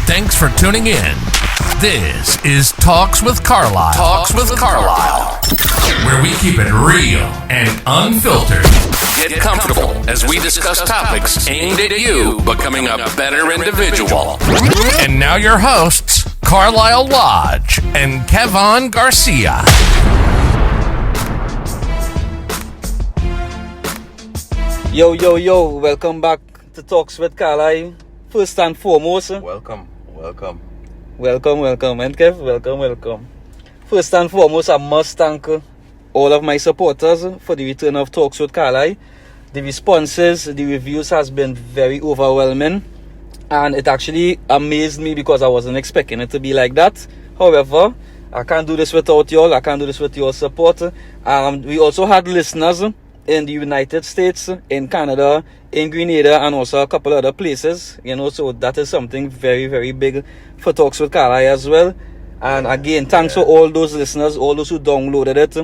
Thanks for tuning in. This is Talks with Carlyle. Talks with Carlyle, where we keep it real and unfiltered. Get comfortable as we discuss topics aimed at you becoming a better individual. And now your hosts, Carlyle Lodge and Kevon Garcia. Yo, welcome back to Talks with Carlyle. First and foremost, Welcome. And Kev, welcome. First and foremost, I must thank all of my supporters for the return of Talks with Carlyle. The responses, the reviews has been very overwhelming, and it actually amazed me because I wasn't expecting it to be like that. However, I can't do this without y'all. I can't do this with your support. We also had listeners in the United States, in Canada, in Grenada, and also a couple other places, so that is something very, very big for Talks with Carlyle as well. And again, thanks for all those listeners, all those who downloaded it.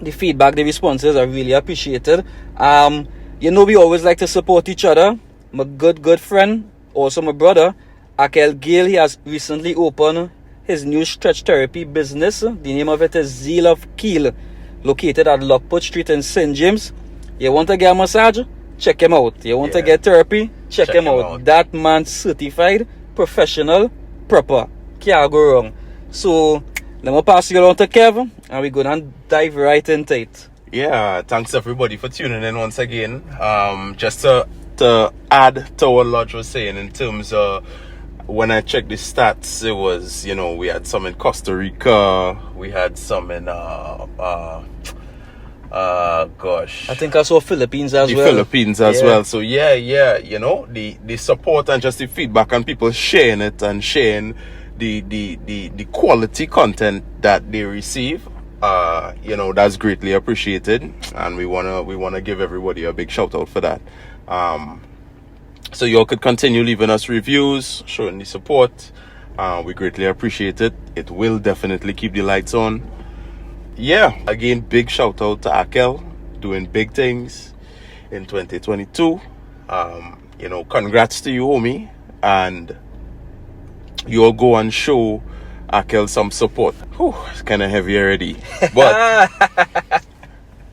The feedback, the responses are really appreciated. We always like to support each other. My good friend, also my brother, Akel Gill, he has recently opened his new stretch therapy business. The name of it is Zeal of Keel, located at Lockport Street in St. James. You want to get a massage? Check him out. You want to get therapy? Check him out. That man's certified, professional, proper. Can't go wrong. So, let me pass you on to Kev, and we're going to dive right into it. Yeah, thanks everybody for tuning in once again. Just to add to what Lodge was saying in terms of when I checked the stats, it was, we had some in Costa Rica, we had some in I think I saw Philippines as well. Philippines as well. So the support and just the feedback and people sharing it and sharing the quality content that they receive, that's greatly appreciated, and we wanna give everybody a big shout out for that. So y'all could continue leaving us reviews, showing the support. We greatly appreciate it. It will definitely keep the lights on. Yeah, again, big shout out to Akel, doing big things in 2022. Congrats to you, homie, and you'll go and show Akel some support. Whew, it's kind of heavy already, but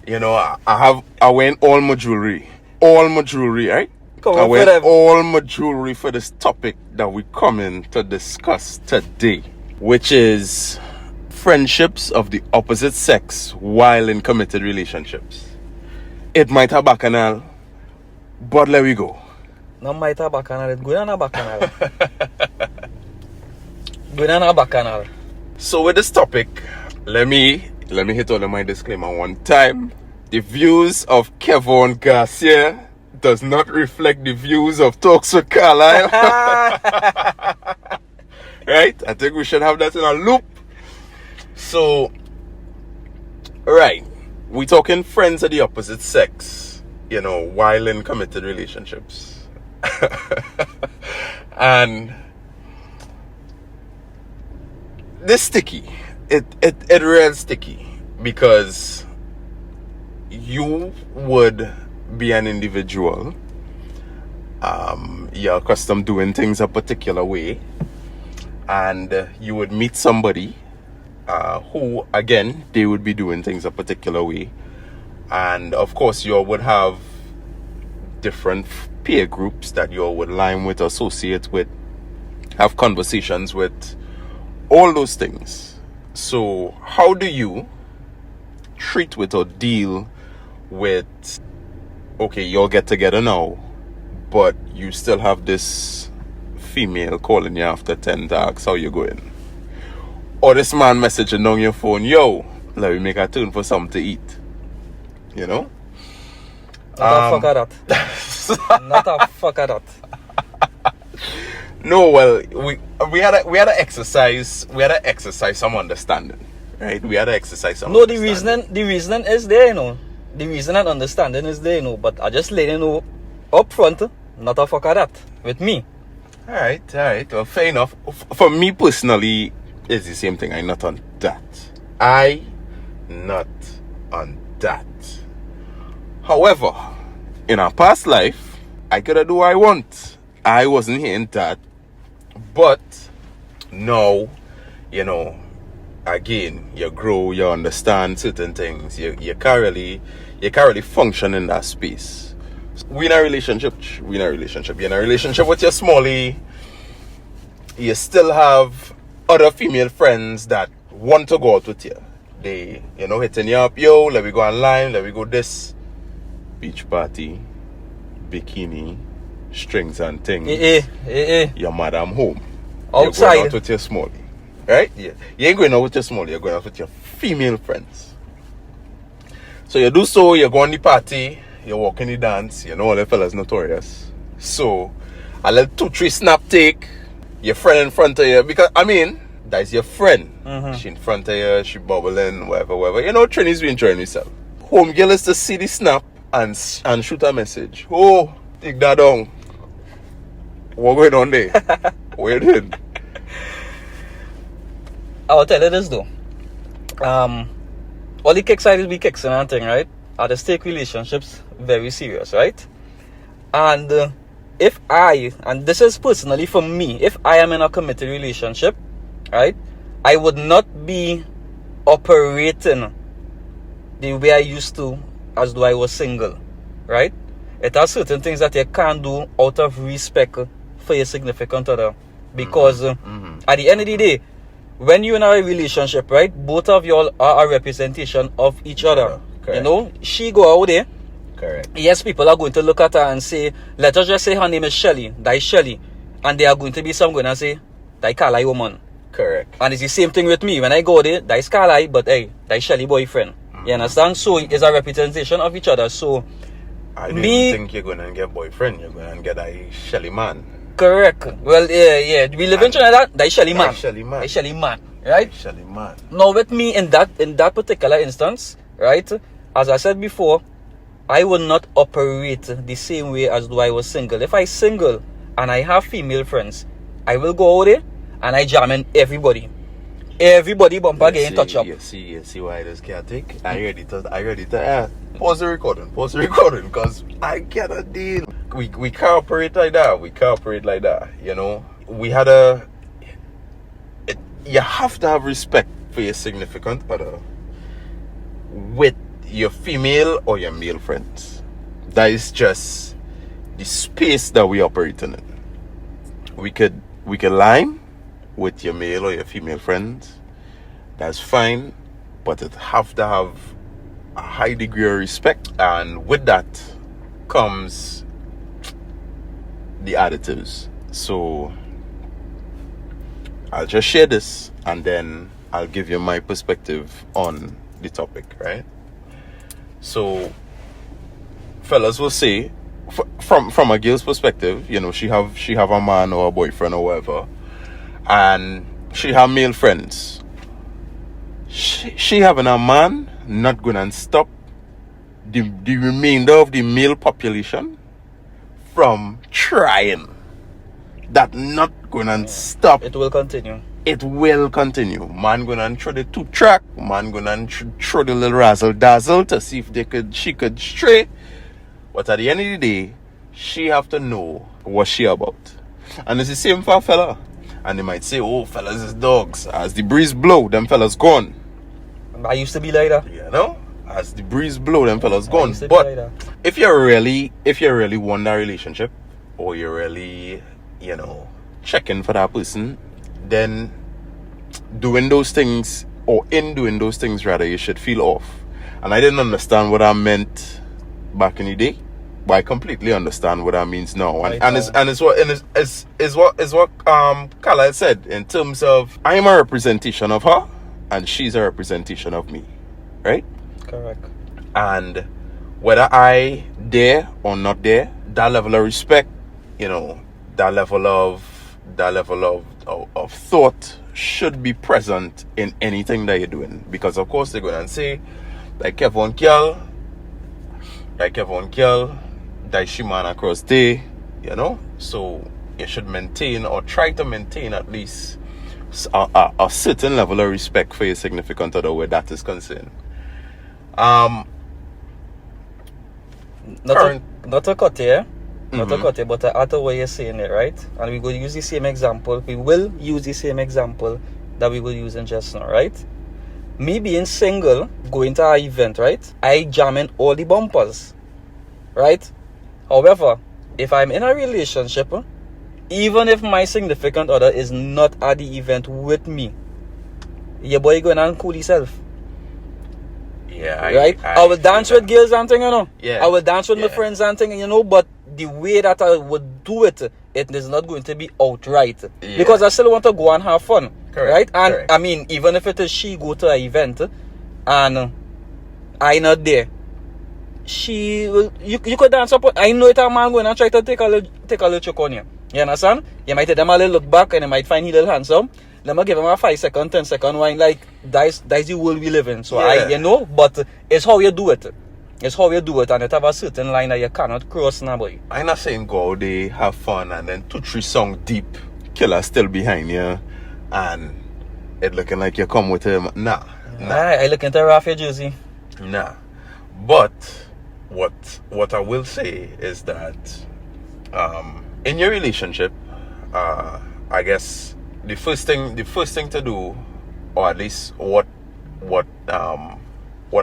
I went all my jewelry, right? I went all my jewelry for this topic that we coming to discuss today, which is friendships of the opposite sex while in committed relationships. It might have bacchanal, but there we go. No might have bacchanal, it's good on a bacchanal. Good on a bacchanal. So with this topic, let me hit all of my disclaimer one time. The views of Kevon Garcia does not reflect the views of Talks with Carlyle. Right? I think we should have that in a loop. So, right, we talking friends of the opposite sex, while in committed relationships. And this sticky, it real sticky, because you would be an individual, you're accustomed doing things a particular way, and you would meet somebody who, again, they would be doing things a particular way. And of course, you would have different peer groups that you would line with, associate with, have conversations with, all those things. So how do you treat with or deal with, okay, you'll get together now, but you still have this female calling you after 10 to ask how you going? Or this man messaging on your phone, yo, let me make a turn for something to eat. Not a fuck of that. Not a fuck of that. No, well, we had to exercise some understanding, right? We had to exercise some. No, the reasoning is there, The reason and understanding is there, But I just let you know up front, not a fuck of that with me. All right. Well, fair enough. For me personally, it's the same thing. I'm not on that. However, in a past life, I could do what I want. I wasn't hearing that But now, you know, again, you grow, you understand certain things. You can't really function in that space. We in a relationship. You're in a relationship with your smallie. You still have other female friends that want to go out with you. They, hitting you up, yo, let me go online, let me go this beach party, bikini, strings and things. Your madam home. Outside. You're going out with your smallie. Right? Yeah. You ain't going out with your smallie, you're going out with your female friends. So you do so, you go on the party, you walk in the dance, all the fellas notorious. So a little 2-3 snap take, your friend in front of you, because that's your friend. Mm-hmm. She in front of you, she bubbling, whatever. Trini's been enjoying herself. Home girl is to see the snap and shoot a message. Oh, take that down. What going on there? What you doing? I'll tell you this though. All the kick sides be kicks and thing, right? Are the stake relationships very serious, right? And if and this is personally for me, if I am in a committed relationship, right, I would not be operating the way I used to as though I was single, right? It are certain things that you can't do out of respect for your significant other, because at the end of the day, when you're in a relationship, right, both of y'all are a representation of each other. Correct. She go out there. Correct. Yes, people are going to look at her and say, let us just say her name is Shelly, that is Shelly. And there are going to be some going to say, that is Carlyle woman. Correct. And it's the same thing with me. When I go there, that is Carlyle, but hey, that is Shelly boyfriend. You understand? So it's a representation of each other. So I don't think you're going to get boyfriend, you're going to get a Shelly man. Correct. Well, yeah. We live in Trinidad, that is Shelly man. Shelly man. That is Shelly man. Right? Shelly man. Now with me in that particular instance, right, as I said before, I will not operate the same way as though I was single. If I single and I have female friends, I will go out there and I jam in everybody. Everybody bumper getting touch up. You see why this can't take? I ready to pause the recording, because I cannot deal. We cooperate like that. We had you have to have respect for your significant other with your female or your male friends. That is just the space that we operate in. We could line with your male or your female friends. That's fine, but it have to have a high degree of respect, and with that comes the additives. So I'll just share this and then I'll give you my perspective on the topic, right? So fellas will say, from a girl's perspective, she have a man or a boyfriend or whatever, and she have male friends. She having a man not gonna stop the remainder of the male population from trying. That not gonna stop. It will continue. Man gonna throw the 2-track. Man gonna throw the little razzle dazzle to see if she could stray. But at the end of the day, she have to know what she about. And it's the same for a fella. And they might say, oh, fellas is dogs. As the breeze blow, them fellas gone. I used to be like that. As the breeze blow, them fellas gone. But like if you really want that relationship, or you're really, checking for that person, then doing those things, or in doing those things rather, you should feel off. And I didn't understand what I meant back in the day, but I completely understand what that means now. And it's what Carlyle said, in terms of I'm a representation of her and she's a representation of me, right? Correct. And whether I there or not there, that level of respect, that level of thought should be present in anything that you're doing. Because of course they're going to say, like Kevin Kiel, that she man across day, so you should maintain or try to maintain at least a certain level of respect for your significant other where that is concerned. Not to cut here, not to cut it, but to utter what you're saying there, right? And we will use the same example. We will use the same example that we were using just now, right? Me being single, going to an event, right? I jam in all the bumpers, right? However, if I'm in a relationship, even if my significant other is not at the event with me, your boy going and cool himself. Yeah, Right? I will dance with girls and thing, Yeah. I will dance with my friends and thing, but the way that I would do it, it is not going to be outright. Yeah. Because I still want to go and have fun. Correct. Right? And Correct. I mean, even if it is she go to an event and I not there, she will, you could dance up. I know it a man going and try to take a little choke on you. You understand? You might take them a little look back and you might find he little handsome. Let me give him a 5-second, 10-second wine. Like, that's the world we live in. So but it's how you do it. It's how you do it, and it have a certain line that you cannot cross now, boy. I'm not saying go out there, have fun, and then 2-3 songs deep, killer still behind you, and it looking like you come with him. Nah. I look into Ralph your jersey. Nah. But what I will say is that in your relationship, I guess the first thing to do, or at least what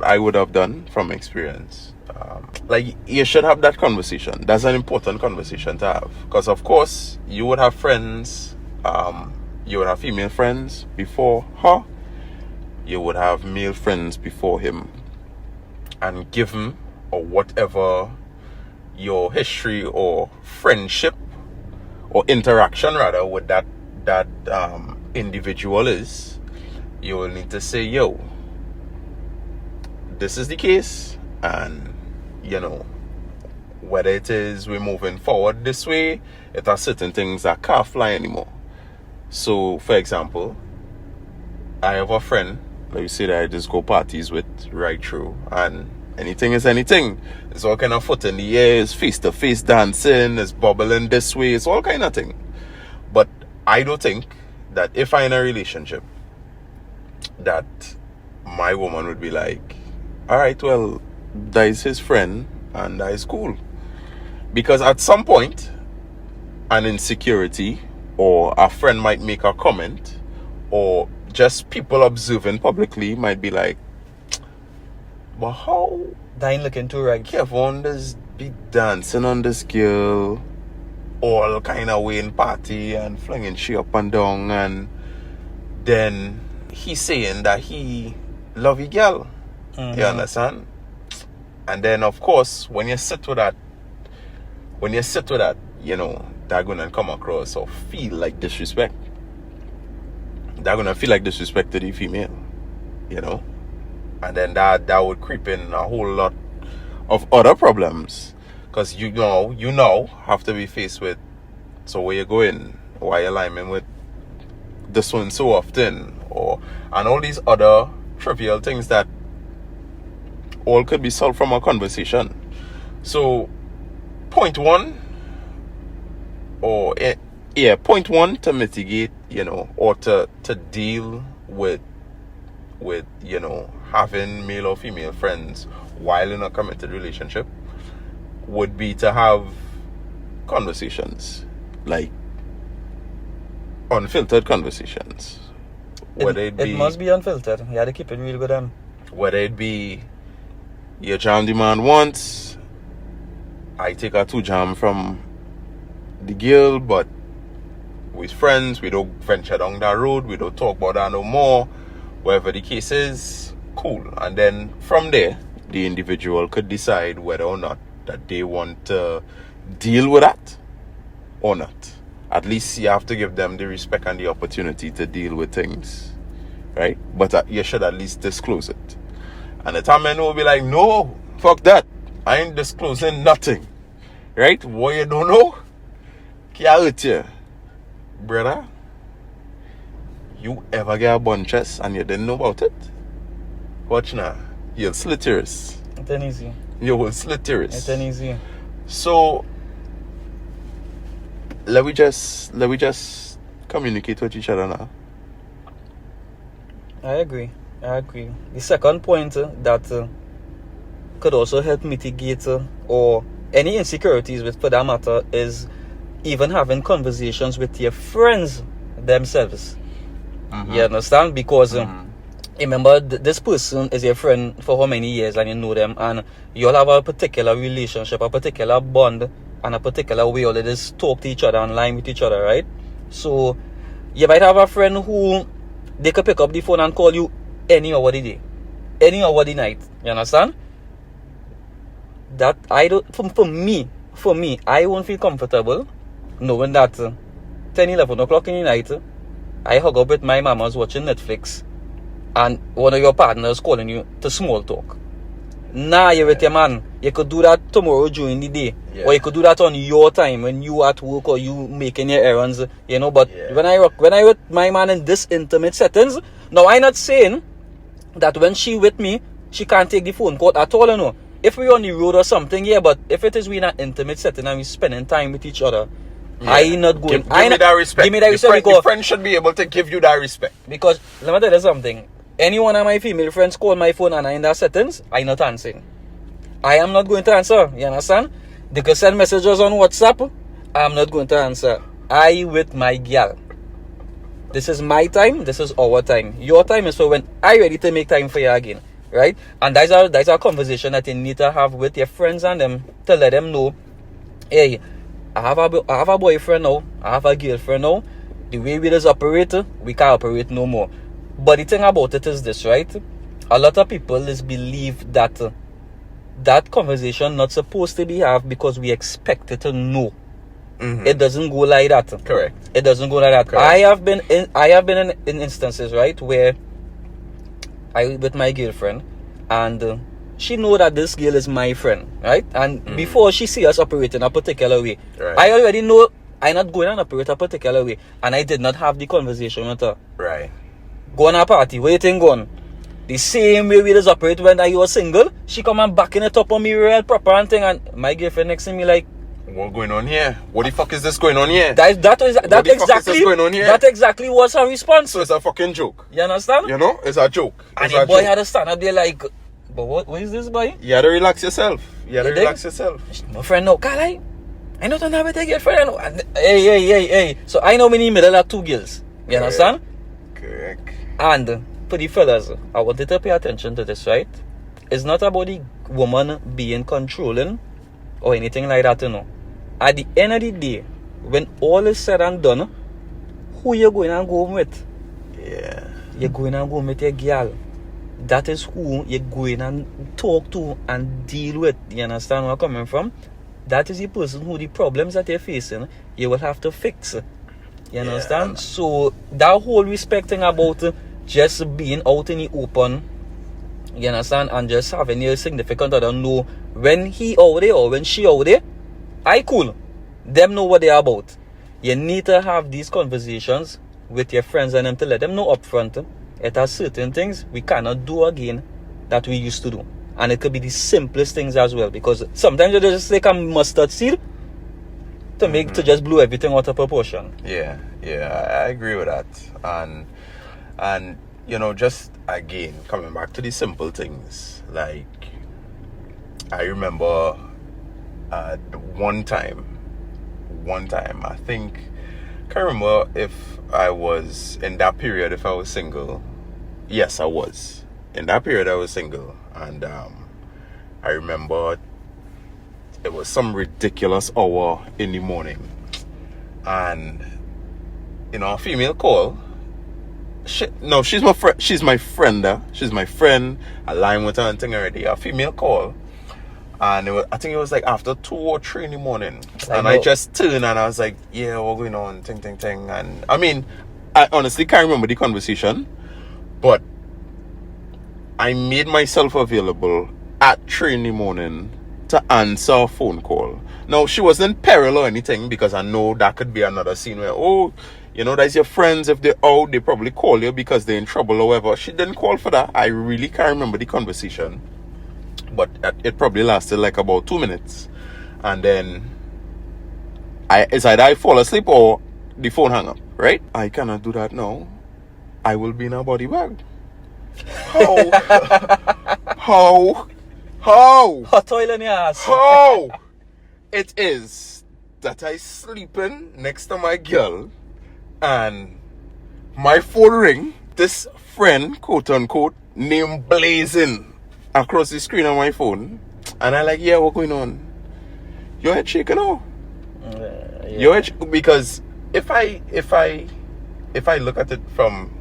I would have done from experience, like, you should have that conversation. That's an important conversation to have, because of course you would have friends, you would have female friends before her, you would have male friends before him, and given or whatever your history or friendship or interaction rather with that individual is, you will need to say, yo, this is the case, and whether it is we're moving forward this way, it are certain things that can't fly anymore. So for example, I have a friend, let me say, that I just go parties with right through, and anything is anything. It's all kind of foot in the air, it's face-to-face dancing, it's bubbling this way, it's all kind of thing. But I don't think that if I'm in a relationship, that my woman would be like, alright, well, that is his friend, and that is cool. Because at some point, an insecurity, or a friend might make a comment, or just people observing publicly might be like, but how That ain't looking too right. Kevin does be dancing on this girl all kind of way in party and flinging she up and down, and then he's saying that he love your girl. You understand? And then of course when you sit with that, they're gonna come across or feel like disrespect. They're gonna feel like disrespect to the female, and then that would creep in a whole lot of other problems, because you have to be faced with, so where you going, why you aligning with this one so often, and all these other trivial things that all could be solved from a conversation. So point one to mitigate, or to deal with having male or female friends while in a committed relationship, would be to have conversations, like unfiltered conversations. It must be unfiltered. You have to keep it real with them. Whether it be you jam the man once, I take a 2 jam from the girl, but with friends, we don't venture down that road, we don't talk about that no more. Whatever the case is, cool. And then from there, the individual could decide whether or not that they want to deal with that or not. At least you have to give them the respect and the opportunity to deal with things, right? But you should at least disclose it. And the time men will be like, no, fuck that, I ain't disclosing nothing, right? What you don't know can't hurt you, brother. You ever get a bunches and you didn't know about it? Watch now, you'll slit your wrist. It ain't easy. You will slit your wrist. It ain't easy. So let we just communicate with each other now. I agree. The second point that could also help mitigate or any insecurities with, for that matter, is even having conversations with your friends themselves. You understand? Because remember, this person is your friend for how many years, and you know them, and you'll have a particular relationship, a particular bond, and a particular way of just talk to each other and line with each other, right? So you might have a friend who they could pick up the phone and call you any hour of the day, any hour of the night. You understand? That I don't, for me, I won't feel comfortable knowing that 10-11 o'clock in the night, I hug up with my mama's watching Netflix, and one of your partners calling you to small talk. Nah, you're with your man. You could do that tomorrow during the day, or you could do that on your time when you at work or you making your errands. You know, but when I with my man in this intimate settings, now I'm not saying that when she with me, she can't take the phone call at all. You know, if we're on the road or something, but if it is we in an intimate setting and we spending time with each other, I not going. Give me that respect. Give me that respect because your friend should be able to give you that respect. Because let me tell you something. Any one of my female friends call my phone and I in that settings, I not answering. I am not going to answer. You understand? They can send messages on WhatsApp. I'm not going to answer. I with my girl. This is my time. This is our time. Your time is for when I ready to make time for you again. Right? And that's a conversation that you need to have with your friends and them to let them know, hey, I have a boyfriend now. I have a girlfriend now. The way we just operate, we can't operate no more. But the thing about it is this, right? A lot of people is believe that that conversation not supposed to be have because we expect it to know. It doesn't go like that. Correct. It doesn't go like that. Correct. I have been in instances, right, where I with my girlfriend, and she know that this girl is my friend, right? And before she see us operating a particular way, I already know I'm not going to operate a particular way, and I did not have the conversation with her. Right. Go on a party, waiting gone. The same way we just operate when I was single, she come and backing it up on me real proper and thing, and my girlfriend next to me like, what going on here? What the fuck is this going on here? That exactly was her response. So it's a fucking joke. You understand? You know, it's a joke. And the boy had to stand up there like, but what is this, boy? You had to relax yourself. My friend, no, Carlyle, I not on that with a girlfriend. Hey. So I know me in the middle of two girls. You understand? Correct. And for the fellas, I wanted to pay attention to this, right? It's not about the woman being controlling or anything like that, you know. At the end of the day, when all is said and done, who you going and go home with? Yeah. You're going and go home with your girl. That is who you're going and talk to and deal with. You understand where I'm coming from? That is the person who the problems that you're facing, you will have to fix. You understand? So that whole respect thing about just being out in the open, you understand, and just having your significant other know when he out there or when she out there, I cool. Them know what they are about. You need to have these conversations with your friends and them to let them know up front it are certain things we cannot do again that we used to do. And it could be the simplest things as well, because sometimes you just take a mustard seed to make to just blow everything out of proportion. Yeah, I agree with that. And you know, just again coming back to the simple things, like I remember one time I think, can't remember if I was in that period, if I was single. Yes, I was in that period. I was single, and I remember it was some ridiculous hour in the morning, and you know, a female call. She's my friend. She's my friend. She's my friend. I line with her and thing already. A female call, and I think it was like after 2 or 3 in the morning, and I just turned and I was like, "Yeah, what's going on?" Ting. And I mean, I honestly can't remember the conversation, but I made myself available at 3 in the morning to answer a phone call. Now, she wasn't in peril or anything, because I know that could be another scene where, oh, you know, that's your friends. If they're out, they probably call you because they're in trouble or whatever. She didn't call for that. I really can't remember the conversation, but it probably lasted like about 2 minutes. And then it's either I fall asleep or the phone hang up, right? I cannot do that now. I will be in a body bag. How? Hot oil in your ass. How? it is that I sleeping next to my girl and my phone ring, this friend, quote unquote, name blazing across the screen on my phone. And I like, yeah, what going on? Your head shaking now? Yeah. Your head because if I look at it from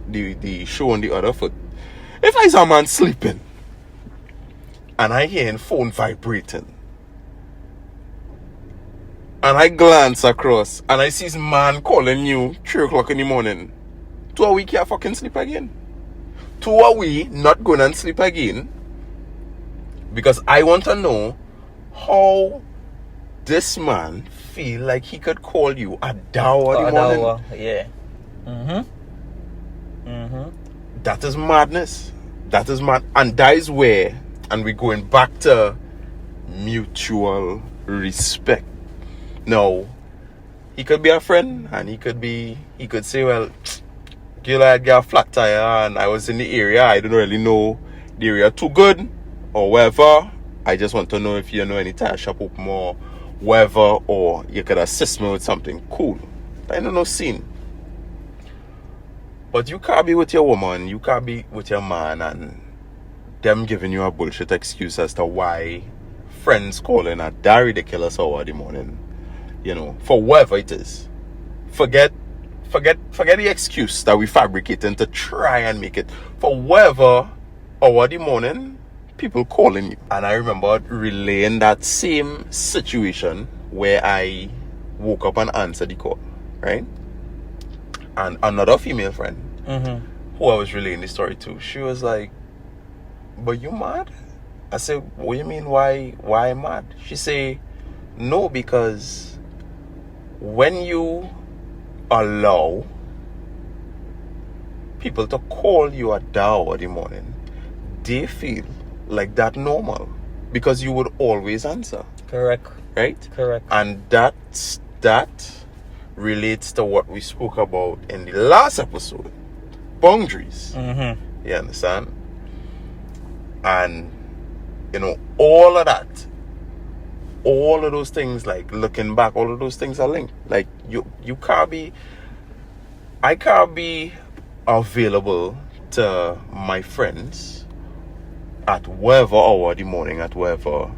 the show on the other foot, if I saw a man sleeping and I hear his phone vibrating and I glance across and I see this man calling you 3 o'clock in the morning, 2 a week can't fucking sleep again. 2 a week not going and sleep again because I want to know how this man feel like he could call you a hour in the morning. Yeah. That is madness. That is mad. And that is where, and we're going back to mutual respect. Now, he could be a friend and he could say, well, girl, I got a flat tire and I was in the area. I don't really know the area too good or whatever. I just want to know if you know any tire shop open or whatever, or you could assist me with something cool. I don't know scene. But you can't be with your woman, you can't be with your man and them giving you a bullshit excuse as to why friends calling at that ridiculous hour in the morning. You know, for whatever it is. Forget the excuse that we fabricating to try and make it. For whatever hour in the morning, people calling you. And I remember relaying that same situation where I woke up and answered the call, right? And another female friend who I was relaying the story to, she was like, but you mad? I said, what do you mean why I'm mad? She say, no, because when you allow people to call you at that hour in the morning, they feel like that normal because you would always answer. Correct. Right? Correct. And that relates to what we spoke about in the last episode. Boundaries. You understand? And you know, all of that, all of those things, like looking back, all of those things are linked. Like you can't be, I can't be available to my friends at whatever hour of the morning, at whatever,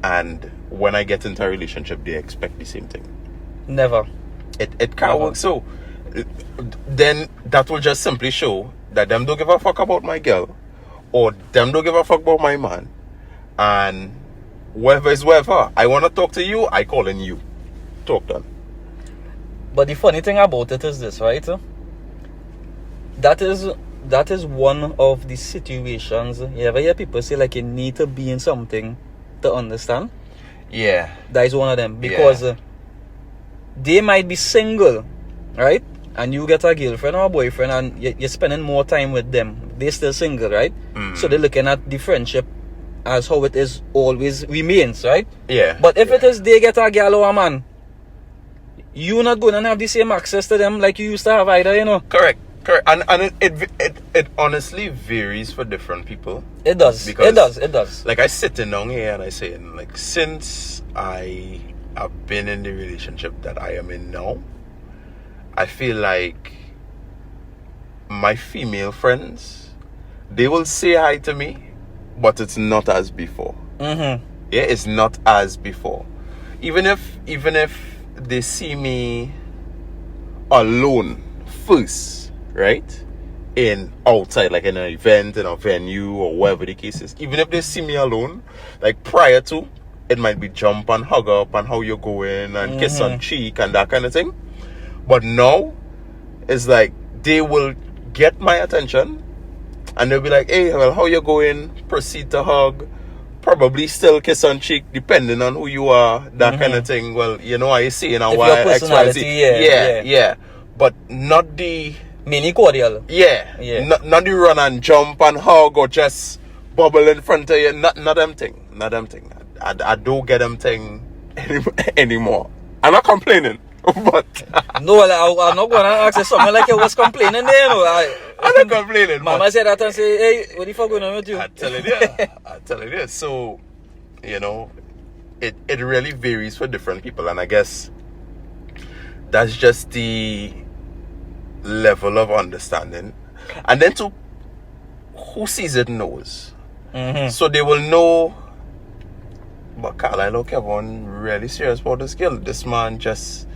and when I get into a relationship, they expect the same thing. Never. It can't work. So then that will just simply show that them don't give a fuck about my girl, or them don't give a fuck about my man, and whoever is whoever. I want to talk to you, I calling you. Talk done. But the funny thing about it is this, right? That is one of the situations. You ever hear people say like you need to be in something to understand? Yeah. That is one of them. Because they might be single, right? And you get a girlfriend or a boyfriend and you're spending more time with them. They're still single, right? So they're looking at the friendship as how it is always remains, right? Yeah. But if it is they get a girl or a man, you're not going to have the same access to them like you used to have either, you know? Correct. And it honestly varies for different people. It does. Because It does. Like I sitting down here and I say, like, since I have been in the relationship that I am in now, I feel like my female friends, they will say hi to me, but it's not as before. Yeah, it's not as before. Even if they see me alone first, right? In outside, like in an event, in a venue, or whatever the case is. Even if they see me alone, like prior to, it might be jump and hug up and how you're going and kiss on cheek and that kind of thing. But now, it's like they will get my attention and they'll be like, hey, well, how you going? Proceed to hug. Probably still kiss on cheek, depending on who you are, that kind of thing. Well, you know, I see in a while, X, Y, Z. Yeah. But not the mini cordial. Yeah. Not the run and jump and hug or just bubble in front of you. Not them thing. I don't get them thing anymore. I'm not complaining, but no, I'm not gonna ask you something like you was complaining there, you know. I'm not complaining. Mama said that and say, hey, what the fuck going on with you? I tell you this. So, you know, it really varies for different people, and I guess that's just the level of understanding. And then to who sees it knows. So they will know, but Carlyle, look, everyone really serious about this girl. This man just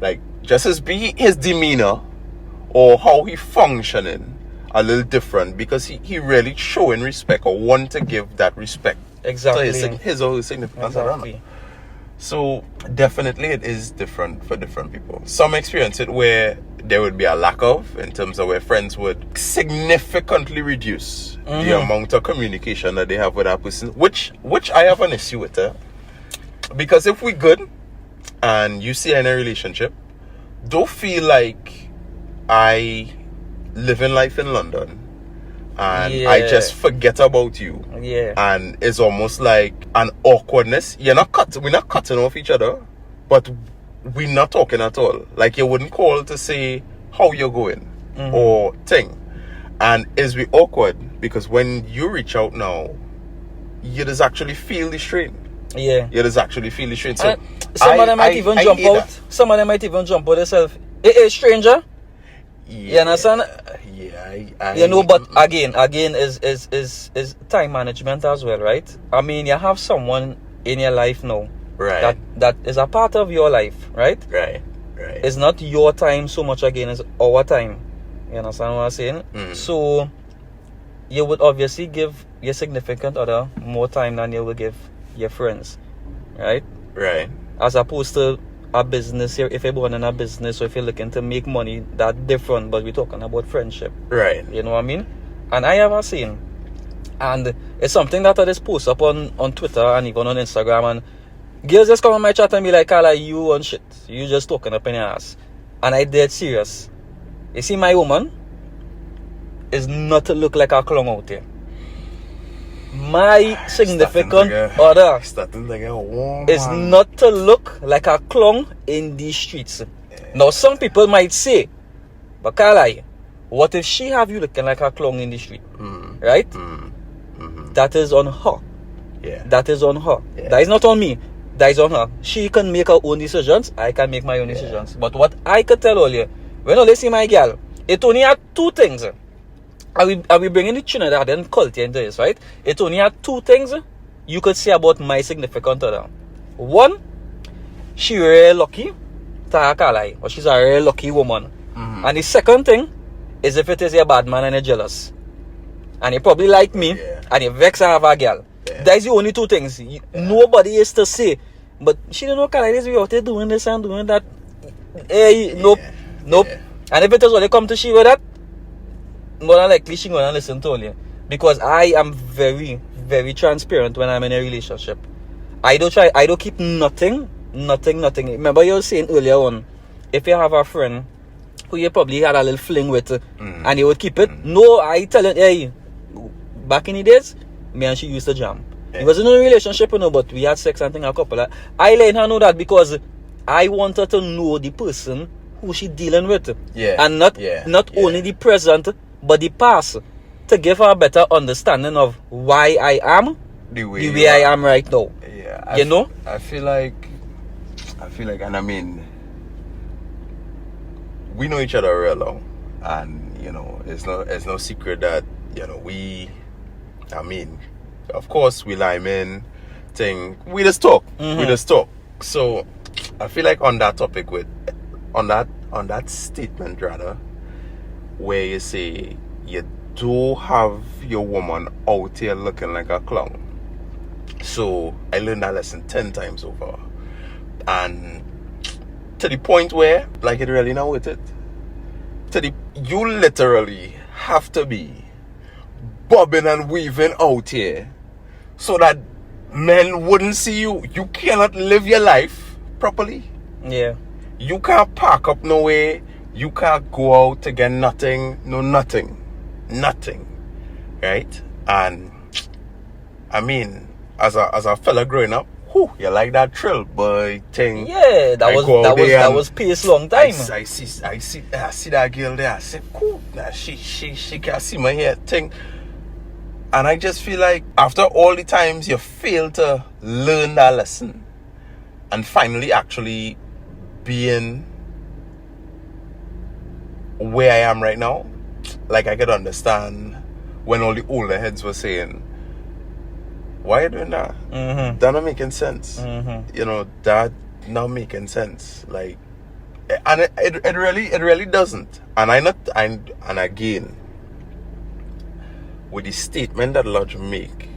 his demeanor or how he functioning a little different, because he really showing respect or want to give that respect Exactly. to his or her significant other. So definitely it is different for different people. Some experience it where there would be a lack of, in terms of where friends would significantly reduce the amount of communication that they have with that person, which I have an issue with that. Because if we good and you see in a relationship, don't feel like I live in life in London and I just forget about you. And it's almost like an awkwardness. We're not cutting off each other, but we're not talking at all. Like, you wouldn't call to say how you're going or thing. And it's be awkward because when you reach out now, you just actually feel the strain. You just actually feel the strain. So some of them might even jump out. Some of them might even jump out themselves. Hey, stranger. You understand? You know, but again is time management as well, right? I mean, you have someone in your life now, right? That is a part of your life, right? Right. It's not your time so much again as our time. You understand what I'm saying? So you would obviously give your significant other more time than you will give your friends, right? Right. As opposed to a business here, if you're born in a business or if you're looking to make money, that's different, but we're talking about friendship. Right. You know what I mean? And I have a saying, and it's something that I just post up on Twitter and even on Instagram, and girls just come on my chat and be like, Carla, you on shit. You just talking up in your ass. And I dead serious. You see, my woman is not to look like a clown out there. My significant other is not to look like a clown in these streets. Now, some people might say, but Carlyle, what if she have you looking like a clown in the street? Right? That is on her. That is on her. That is not on me. That is on her. She can make her own decisions. I can make my own decisions. But what I could tell all you, when I see my girl, it only had two things. Are we bringing the Trinidadian culture into this, right? It only had two things you could say about my significant other. One, she really lucky to have Carlyle, or she's a really lucky woman. And the second thing is if it is a bad man and you're jealous. And you probably like me, and you vex and have a girl. That's the only two things. Nobody is to say, but she don't know Carlyle is out there doing this and doing that. Hey, nope. And if it is only come to she with that, more than likely she gonna listen to you, because I am very, very transparent when I'm in a relationship. I don't keep nothing. Remember you were saying earlier on, if you have a friend who you probably had a little fling with and you would keep it. No, I tell you, hey, back in the days, me and she used to jam. It wasn't a relationship, you know, but we had sex and thing a couple. I let her know that because I wanted to know the person who she dealing with. And not only the present, but the past, to give her a better understanding of why I am the way I am right now. You know? I feel like, and I mean, we know each other real long, and you know, it's no secret that, you know, of course we lime in thing, we just talk. So I feel like on that topic, on that statement rather, where you say you do have your woman out here looking like a clown. So I learned that lesson 10 times over. And to the point where, like, it really not with it. You literally have to be bobbing and weaving out here so that men wouldn't see you. You cannot live your life properly. You can't park up nowhere. You can't go out to get nothing. Nothing. Right? And I mean, as a fella growing up, you like that thrill boy thing. That was pace long time. I see that girl there. I say, cool. She can see my hair thing. And I just feel like after all the times you fail to learn that lesson and finally actually being where I am right now, like I could understand when all the older heads were saying, why are you doing that? Mm-hmm. That not making sense. Mm-hmm. You know, that not making sense. Like, and it really doesn't. And again, with the statement that Lodge make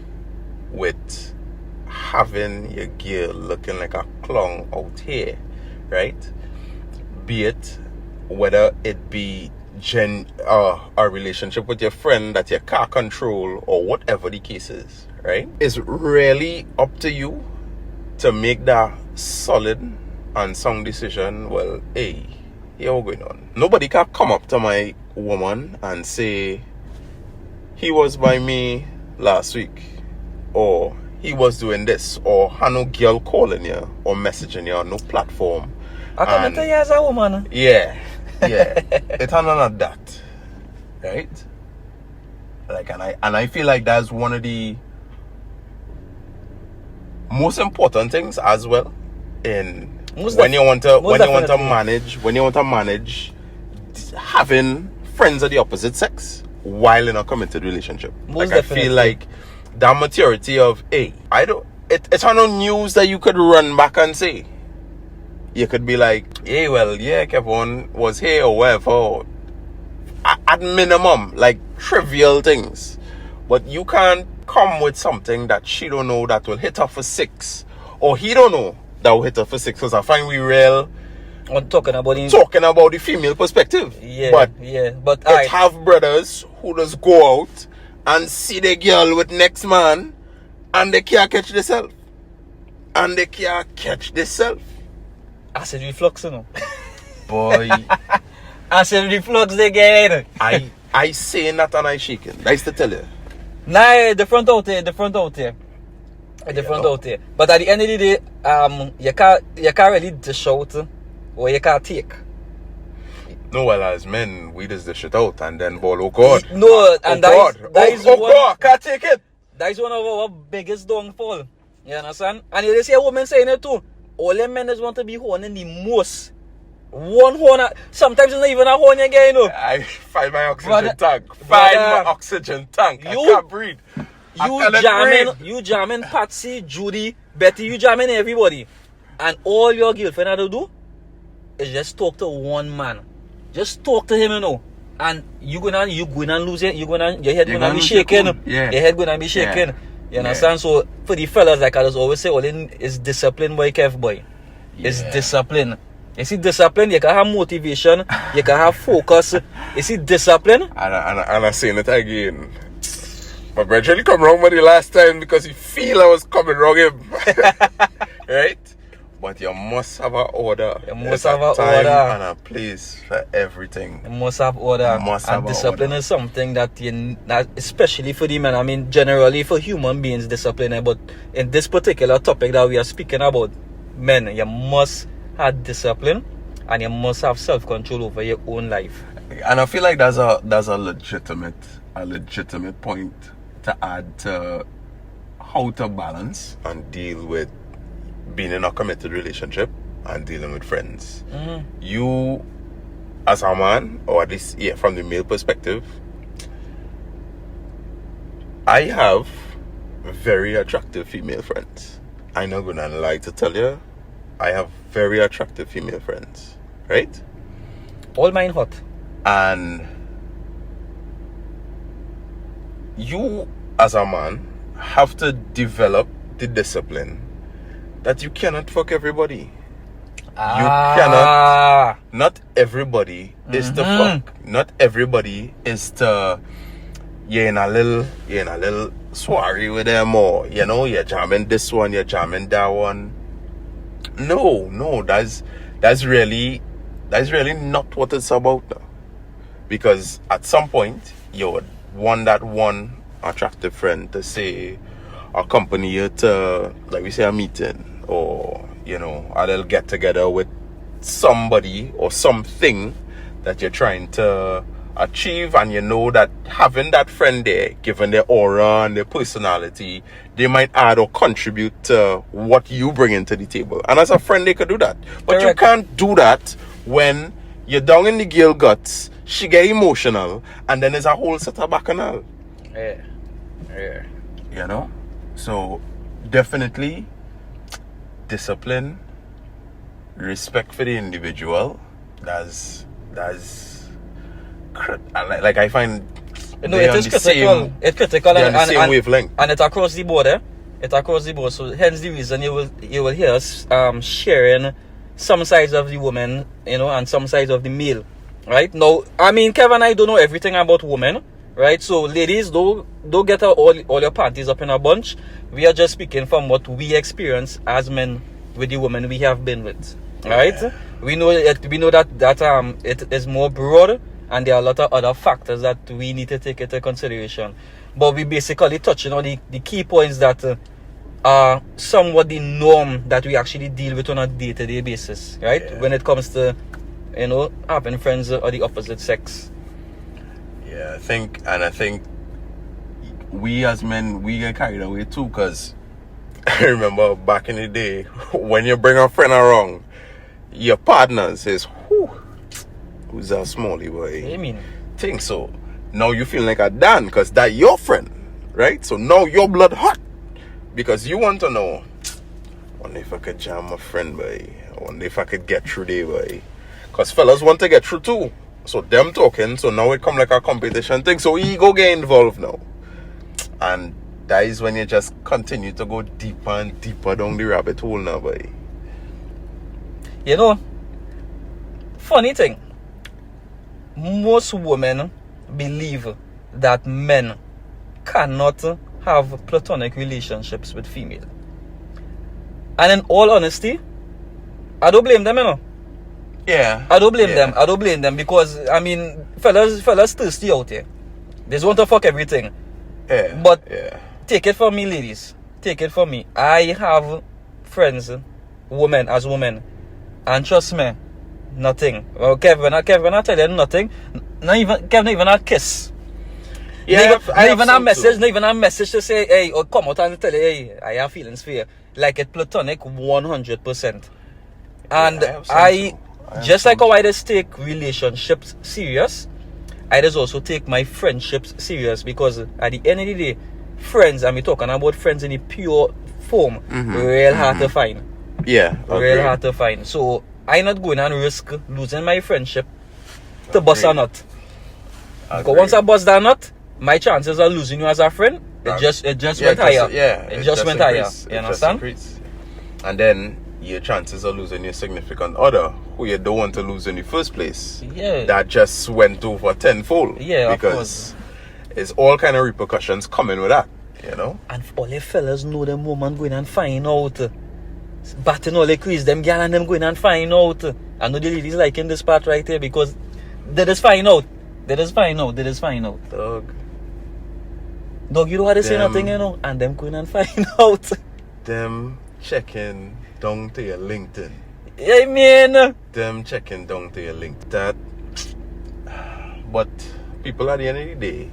with having your girl looking like a clown out here, right? Be it whether it be a relationship with your friend that you can't control or whatever the case is, right? It's really up to you to make that solid and sound decision. Well, hey, here what's going on. Nobody can come up to my woman and say, he was by me last week, or he was doing this, or had no girl calling you or messaging you on no platform. I can tell you as a woman. Yeah. It's none of that, right? Like, and I feel like that's one of the most important things as well. In when you want to manage having friends of the opposite sex while in a committed relationship. I feel like that maturity of, hey, it's not no news that you could run back and say. You could be like, hey, well, yeah, Kevin was here or whatever. At minimum, like trivial things. But you can't come with something that she don't know that will hit her for 6. Or he don't know that will hit her for 6. Because I find we real talking about the female perspective. But I have brothers who just go out and see the girl with next man and they can't catch themselves. Acid reflux, you know. Boy. Acid reflux again. I saying that and I shaking. That's to tell you. Nah, the front out here. But at the end of the day, you can't really dish out or you can't take. No, well, as men, we just dish it out and then ball, oh God. No, and God, can't take it. That is one of our biggest downfall. You understand? And you see a woman saying it too. All them men just want to be honing the most. One horn, sometimes it's not even a horn again, you know. I find my oxygen tank. I can't breathe. You jamming Patsy, Judy, Betty, you jamming everybody. And all your girlfriend have to do is just talk to one man. Just talk to him, you know. And you gonna lose it. Your head gonna be shaking. Yeah. Your head gonna be shaking. Yeah. You understand? Yeah. So for the fellas, like I just always say, all in is discipline, boy, Kev boy. It's discipline. You see discipline, you can have motivation, you can have focus. You see discipline. And I'm saying it again. My brother really come wrong with the last time because he feel I was coming wrong him. Right? But you must have an order. You must have an order and a place for everything. You must have order. And discipline is something that especially for the men, I mean generally for human beings, discipline. But in this particular topic that we are speaking about, men, you must have discipline and you must have self-control over your own life. And I feel like that's a legitimate point to add to how to balance and deal with being in a committed relationship and dealing with friends. Mm-hmm. You, as a man, or at least from the male perspective, I have very attractive female friends. I'm not gonna lie to tell you, I have very attractive female friends, right? All mine hot. And you, as a man, have to develop the discipline that you cannot fuck everybody. You cannot. Not everybody is to fuck. Not everybody is to. You're in a little soiree with them, or you're jamming this one, you're jamming that one. No, that's really not what it's about now. Because at some point you would want that one attractive friend to say, accompany you to, like we say, a meeting, or a little get together with somebody or something that you're trying to achieve, and you know that having that friend there, given their aura and their personality, they might add or contribute to what you bring into the table. And as a friend, they could do that. But Correct. you can't do that when you're down in the girl guts, she get emotional, and then there's a whole set of bacchanal. Yeah. Yeah. You know? So, definitely, discipline, respect for the individual, that's like I find it is critical. It's critical they're on the same wavelength. And it's across the board, eh? It's across the board. So hence the reason you will hear us sharing some sides of the woman, and some sides of the male. Right? Now, I mean, Kevin and I don't know everything about women, right? So ladies, don't get all your panties up in a bunch. We are just speaking from what we experience as men with the women we have been with. Right? Yeah. We know that it is more broad, and there are a lot of other factors that we need to take into consideration. But we basically touching on the key points that are somewhat the norm that we actually deal with on a day-to-day basis, right? Yeah. When it comes to, having friends of the opposite sex. Yeah, I think we as men, we get carried away too, because I remember back in the day, when you bring a friend around, your partner says, who's that smallie boy? I mean, Think so. Now you feel like a Dan, because that your friend, right? So now your blood hot, because you want to know, I wonder if I could jam my friend, boy. I wonder if I could get through there, boy. Because fellas want to get through too. So them talking, so now it come like a competition thing. So ego get involved now. And that is when you just continue to go deeper and deeper down the rabbit hole now, boy. Funny thing, most women believe that men cannot have platonic relationships with female. And in all honesty, I don't blame them, Yeah. I don't blame them. I don't blame them, because, I mean, fellas thirsty out here. They just want to fuck everything. Yeah. But yeah. take it from me, ladies. Take it from me. I have friends, women, and trust me, nothing. Well, Kevin, I tell you nothing. Kevin, not even a kiss. Yeah, not even a message to say, hey, or come out and tell you, hey, I have feelings for you. Like it platonic 100%. And just like how I just take relationships serious, I just also take my friendships serious, because at the end of the day, friends, and we're talking about friends in the pure form, real hard to find. Yeah. Real hard to find. So I'm not going and risk losing my friendship to bust a nut. Because once I bust that nut, my chances of losing you as a friend, it just went higher. It just went higher. You understand? And then your chances of losing your significant other, who you don't want to lose in the first place, that just went over tenfold. Yeah, because it's all kind of repercussions coming with that, And all the fellas know them woman going and find out, batting all the crease, them gal and them going and find out. I know the ladies liking this part right here, because they just find out. Dog, you don't have to say nothing, and them going and find out. Them checking down to your LinkedIn. I mean, Them checking down to your link. That, but people at the end of the day,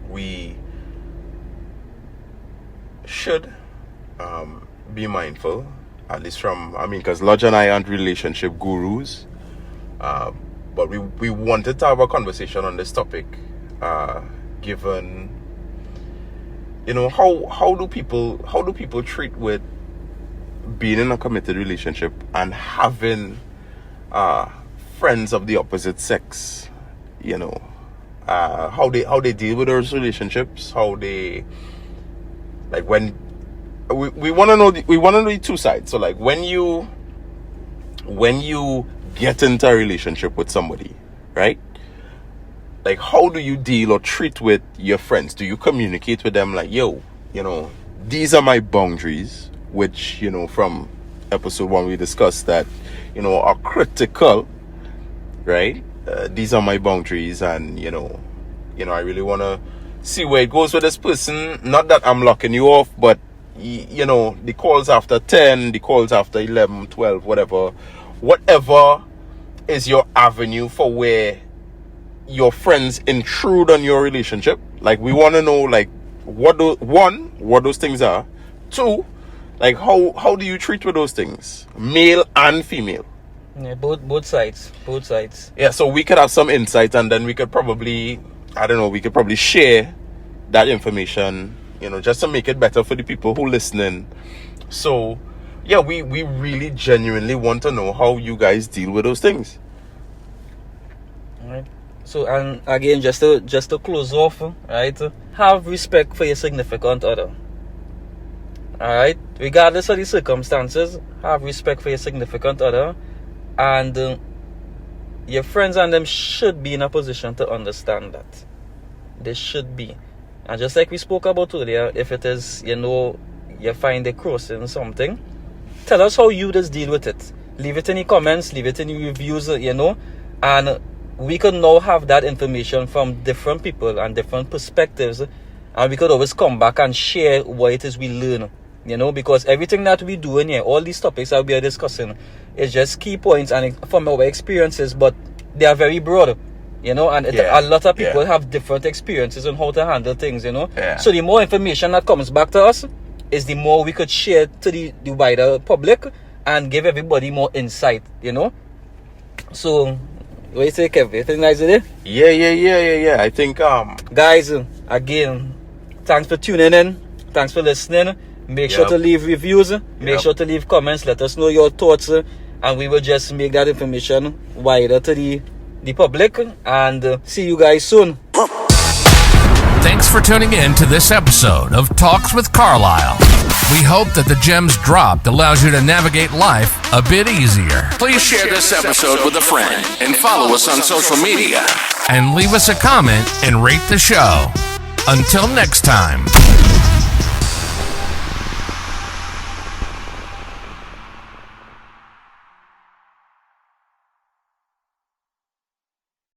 we should be mindful, at least because Lodge and I aren't relationship gurus, but we wanted to have a conversation on this topic, given, how do people treat with being in a committed relationship and having friends of the opposite sex, how they deal with those relationships, how they, like, when we want to know the two sides. So like when you get into a relationship with somebody, right? Like, how do you deal or treat with your friends? Do you communicate with them like, yo, these are my boundaries, which, from episode 1 we discussed that, are critical, right? These are my boundaries, and, I really want to see where it goes with this person. Not that I'm locking you off, but, the calls after 10, the calls after 11, 12, whatever is your avenue for where your friends intrude on your relationship. Like, we want to know, like, what those things are. 2, like, how do you treat with those things, male and female? Yeah, both sides. Yeah, so we could have some insight, and then we could probably, share that information, just to make it better for the people who listening. So yeah, we really genuinely want to know how you guys deal with those things. Right. So, and again, just to close off, right? Have respect for your significant other. Alright? Regardless of the circumstances, have respect for your significant other. And your friends and them should be in a position to understand that. They should be. And just like we spoke about earlier, if it is, you find a cross in something, tell us how you just deal with it. Leave it in the comments, leave it in the reviews, and we could now have that information from different people and different perspectives, and we could always come back and share what it is we learn, because everything that we do in here, all these topics that we are discussing, is just key points and from our experiences, but they are very broad, and a lot of people have different experiences on how to handle things, So the more information that comes back to us is the more we could share to the wider public and give everybody more insight, So, what do you say, Kev? You think nice with it? Yeah. I think guys, again, thanks for tuning in. Thanks for listening. Make sure to leave reviews. Make sure to leave comments. Let us know your thoughts, and we will just make that information wider to the public. And see you guys soon. Thanks for tuning in to this episode of Talks with Carlyle. We hope that the gems dropped allows you to navigate life a bit easier. Please share this episode with a friend and follow us on social media. And leave us a comment and rate the show. Until next time.